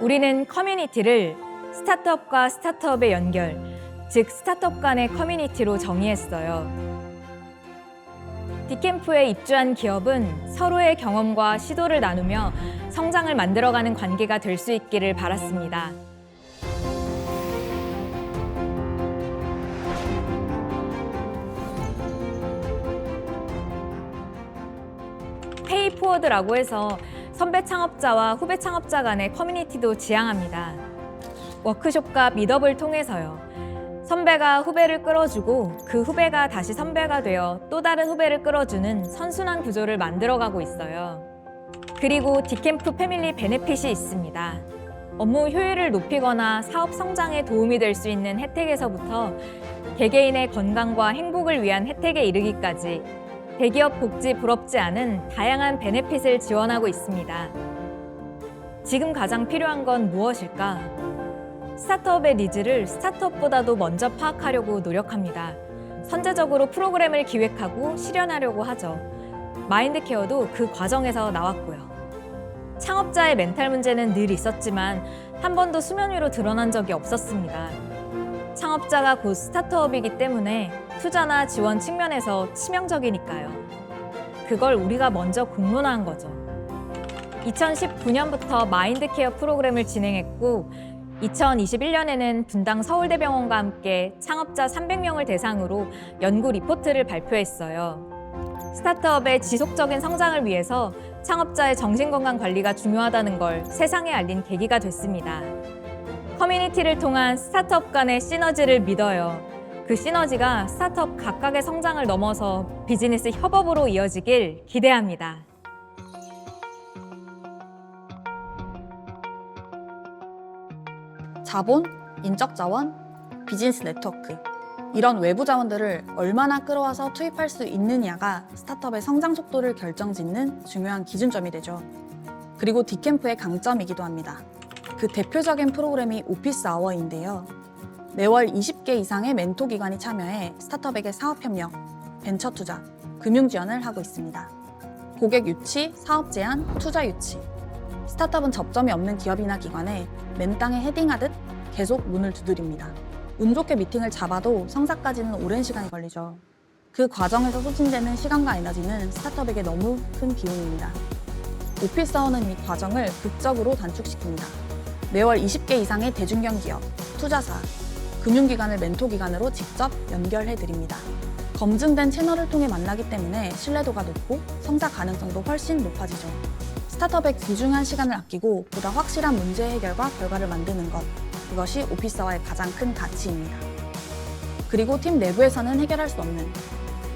우리는 커뮤니티를 스타트업과 스타트업의 연결, 즉 스타트업 간의 커뮤니티로 정의했어요. 디캠프에 입주한 기업은 서로의 경험과 시도를 나누며 성장을 만들어가는 관계가 될 수 있기를 바랐습니다. 페이포워드라고 해서 선배 창업자와 후배 창업자 간의 커뮤니티도 지향합니다. 워크숍과 미더블 통해서요. 선배가 후배를 끌어주고 그 후배가 다시 선배가 되어 또 다른 후배를 끌어주는 선순환 구조를 만들어가고 있어요. 그리고 디캠프 패밀리 베네핏이 있습니다. 업무 효율을 높이거나 사업 성장에 도움이 될 수 있는 혜택에서부터 개개인의 건강과 행복을 위한 혜택에 이르기까지 대기업 복지 부럽지 않은 다양한 베네핏을 지원하고 있습니다. 지금 가장 필요한 건 무엇일까? 스타트업의 니즈를 스타트업보다도 먼저 파악하려고 노력합니다. 선제적으로 프로그램을 기획하고 실현하려고 하죠. 마인드케어도 그 과정에서 나왔고요. 창업자의 멘탈 문제는 늘 있었지만 한 번도 수면 위로 드러난 적이 없었습니다. 창업자가 곧 스타트업이기 때문에 투자나 지원 측면에서 치명적이니까요. 그걸 우리가 먼저 공론화한 거죠. 2019년부터 마인드케어 프로그램을 진행했고 2021년에는 분당 서울대병원과 함께 창업자 300명을 대상으로 연구 리포트를 발표했어요. 스타트업의 지속적인 성장을 위해서 창업자의 정신건강 관리가 중요하다는 걸 세상에 알린 계기가 됐습니다. 커뮤니티를 통한 스타트업 간의 시너지를 믿어요. 그 시너지가 스타트업 각각의 성장을 넘어서 비즈니스 협업으로 이어지길 기대합니다. 자본, 인적 자원, 비즈니스 네트워크 이런 외부 자원들을 얼마나 끌어와서 투입할 수 있느냐가 스타트업의 성장 속도를 결정짓는 중요한 기준점이 되죠. 그리고 디캠프의 강점이기도 합니다. 그 대표적인 프로그램이 오피스 아워인데요. 매월 20개 이상의 멘토 기관이 참여해 스타트업에게 사업 협력, 벤처 투자, 금융 지원을 하고 있습니다. 고객 유치, 사업 제안, 투자 유치. 스타트업은 접점이 없는 기업이나 기관에 맨 땅에 헤딩하듯 계속 문을 두드립니다. 운 좋게 미팅을 잡아도 성사까지는 오랜 시간이 걸리죠. 그 과정에서 소진되는 시간과 에너지는 스타트업에게 너무 큰 비용입니다. 오피스아워는 이 과정을 극적으로 단축시킵니다. 매월 20개 이상의 대중견 기업, 투자사, 금융기관을 멘토기관으로 직접 연결해드립니다. 검증된 채널을 통해 만나기 때문에 신뢰도가 높고 성사 가능성도 훨씬 높아지죠. 스타트업에 귀중한 시간을 아끼고 보다 확실한 문제 해결과 결과를 만드는 것, 그것이 오피스아워의 가장 큰 가치입니다. 그리고 팀 내부에서는 해결할 수 없는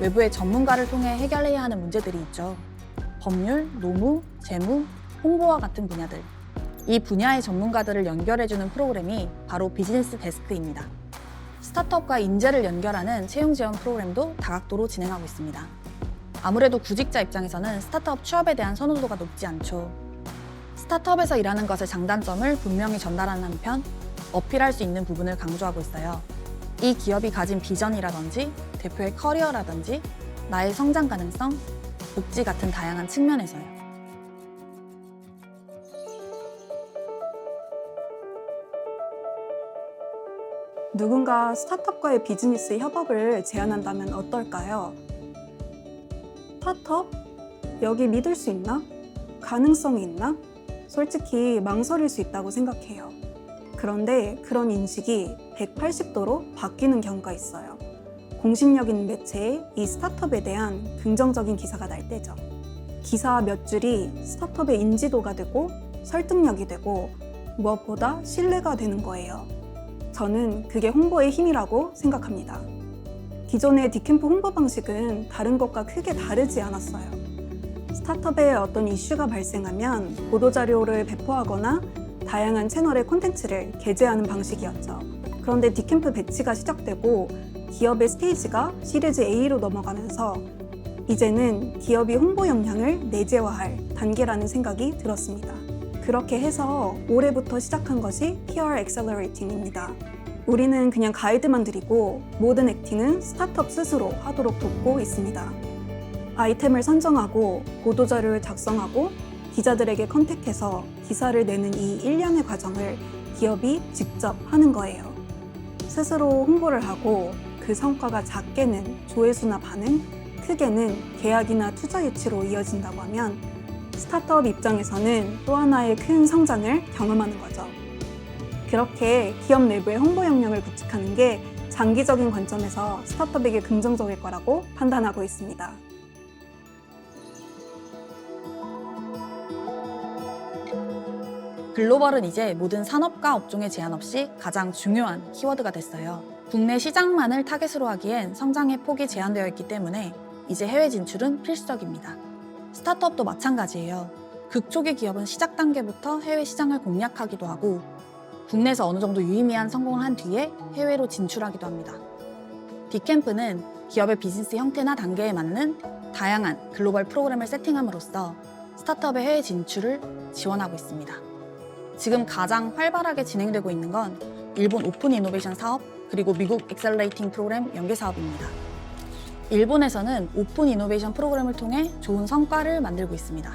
외부의 전문가를 통해 해결해야 하는 문제들이 있죠. 법률, 노무, 재무, 홍보와 같은 분야들. 이 분야의 전문가들을 연결해주는 프로그램이 바로 비즈니스 데스크입니다. 스타트업과 인재를 연결하는 채용 지원 프로그램도 다각도로 진행하고 있습니다. 아무래도 구직자 입장에서는 스타트업 취업에 대한 선호도가 높지 않죠. 스타트업에서 일하는 것의 장단점을 분명히 전달하는 한편 어필할 수 있는 부분을 강조하고 있어요. 이 기업이 가진 비전이라든지 대표의 커리어라든지 나의 성장 가능성, 복지 같은 다양한 측면에서요. 누군가 스타트업과의 비즈니스 협업을 제안한다면 어떨까요? 스타트업? 여기 믿을 수 있나? 가능성이 있나? 솔직히 망설일 수 있다고 생각해요. 그런데 그런 인식이 180도로 바뀌는 경우가 있어요. 공신력 있는 매체에 이 스타트업에 대한 긍정적인 기사가 날 때죠. 기사 몇 줄이 스타트업의 인지도가 되고 설득력이 되고 무엇보다 신뢰가 되는 거예요. 저는 그게 홍보의 힘이라고 생각합니다. 기존의 디캠프 홍보 방식은 다른 것과 크게 다르지 않았어요. 스타트업에 어떤 이슈가 발생하면 보도자료를 배포하거나 다양한 채널의 콘텐츠를 게재하는 방식이었죠. 그런데 디캠프 배치가 시작되고 기업의 스테이지가 시리즈 A로 넘어가면서 이제는 기업이 홍보 역량을 내재화할 단계라는 생각이 들었습니다. 그렇게 해서 올해부터 시작한 것이 PR Accelerating입니다. 우리는 그냥 가이드만 드리고 모든 액팅은 스타트업 스스로 하도록 돕고 있습니다. 아이템을 선정하고 보도자료를 작성하고 기자들에게 컨택해서 기사를 내는 이 일련의 과정을 기업이 직접 하는 거예요. 스스로 홍보를 하고 그 성과가 작게는 조회수나 반응, 크게는 계약이나 투자 유치로 이어진다고 하면 스타트업 입장에서는 또 하나의 큰 성장을 경험하는 거죠. 그렇게 기업 내부의 홍보 역량을 구축하는 게 장기적인 관점에서 스타트업에게 긍정적일 거라고 판단하고 있습니다. 글로벌은 이제 모든 산업과 업종에 제한 없이 가장 중요한 키워드가 됐어요. 국내 시장만을 타겟으로 하기엔 성장의 폭이 제한되어 있기 때문에 이제 해외 진출은 필수적입니다. 스타트업도 마찬가지예요. 극초기 기업은 시작 단계부터 해외 시장을 공략하기도 하고 국내에서 어느 정도 유의미한 성공을 한 뒤에 해외로 진출하기도 합니다. 빅캠프는 기업의 비즈니스 형태나 단계에 맞는 다양한 글로벌 프로그램을 세팅함으로써 스타트업의 해외 진출을 지원하고 있습니다. 지금 가장 활발하게 진행되고 있는 건 일본 오픈 이노베이션 사업 그리고 미국 엑셀레이팅 프로그램 연계 사업입니다. 일본에서는 오픈 이노베이션 프로그램을 통해 좋은 성과를 만들고 있습니다.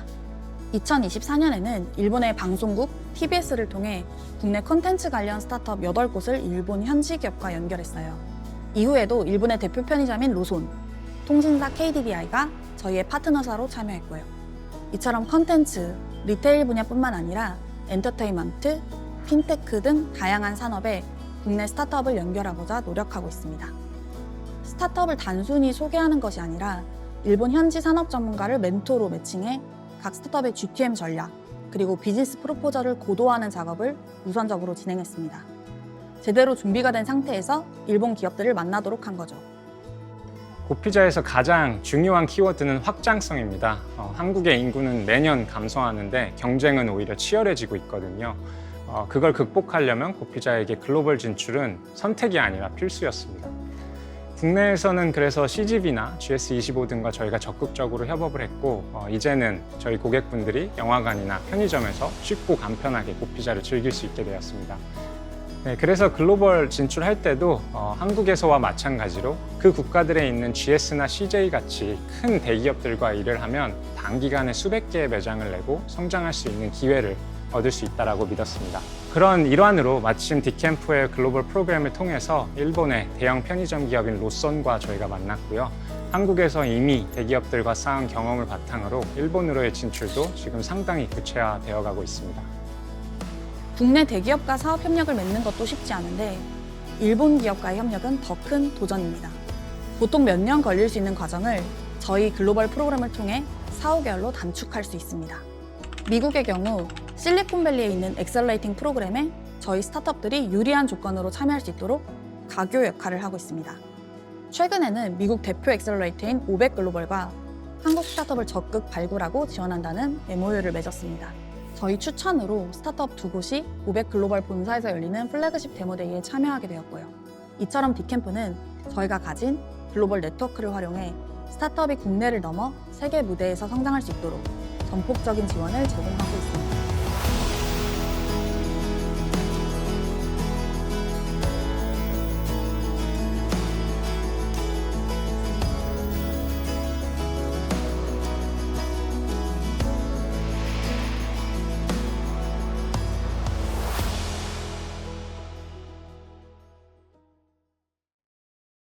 2024년에는 일본의 방송국 TBS를 통해 국내 콘텐츠 관련 스타트업 8곳을 일본 현지 기업과 연결했어요. 이후에도 일본의 대표 편의점인 로손, 통신사 KDDI가 저희의 파트너사로 참여했고요. 이처럼 콘텐츠, 리테일 분야뿐만 아니라 엔터테인먼트, 핀테크 등 다양한 산업에 국내 스타트업을 연결하고자 노력하고 있습니다. 스타트업을 단순히 소개하는 것이 아니라 일본 현지 산업 전문가를 멘토로 매칭해 각 스타트업의 GTM 전략, 그리고 비즈니스 프로포저를 고도화하는 작업을 우선적으로 진행했습니다. 제대로 준비가 된 상태에서 일본 기업들을 만나도록 한 거죠. 고피자에서 가장 중요한 키워드는 확장성입니다. 한국의 인구는 매년 감소하는데 경쟁은 오히려 치열해지고 있거든요. 그걸 극복하려면 고피자에게 글로벌 진출은 선택이 아니라 필수였습니다. 국내에서는 그래서 CGV나 GS25 등과 저희가 적극적으로 협업을 했고 이제는 저희 고객분들이 영화관이나 편의점에서 쉽고 간편하게 고피자를 즐길 수 있게 되었습니다. 네, 그래서 글로벌 진출할 때도 한국에서와 마찬가지로 그 국가들에 있는 GS나 CJ 같이 큰 대기업들과 일을 하면 단기간에 수백 개의 매장을 내고 성장할 수 있는 기회를 얻을 수 있다고 믿었습니다. 그런 일환으로 마침 빅캠프의 글로벌 프로그램을 통해서 일본의 대형 편의점 기업인 로손과 저희가 만났고요. 한국에서 이미 대기업들과 쌓은 경험을 바탕으로 일본으로의 진출도 지금 상당히 구체화되어 가고 있습니다. 국내 대기업과 사업 협력을 맺는 것도 쉽지 않은데 일본 기업과의 협력은 더 큰 도전입니다. 보통 몇 년 걸릴 수 있는 과정을 저희 글로벌 프로그램을 통해 4~5개월로 단축할 수 있습니다. 미국의 경우 실리콘밸리에 있는 엑셀레이팅 프로그램에 저희 스타트업들이 유리한 조건으로 참여할 수 있도록 가교 역할을 하고 있습니다. 최근에는 미국 대표 엑셀레이터인 500글로벌과 한국 스타트업을 적극 발굴하고 지원한다는 MOU를 맺었습니다. 저희 추천으로 스타트업 2곳이 500글로벌 본사에서 열리는 플래그십 데모데이에 참여하게 되었고요. 이처럼 빅캠프는 저희가 가진 글로벌 네트워크를 활용해 스타트업이 국내를 넘어 세계 무대에서 성장할 수 있도록 전폭적인 지원을 제공하고 있습니다.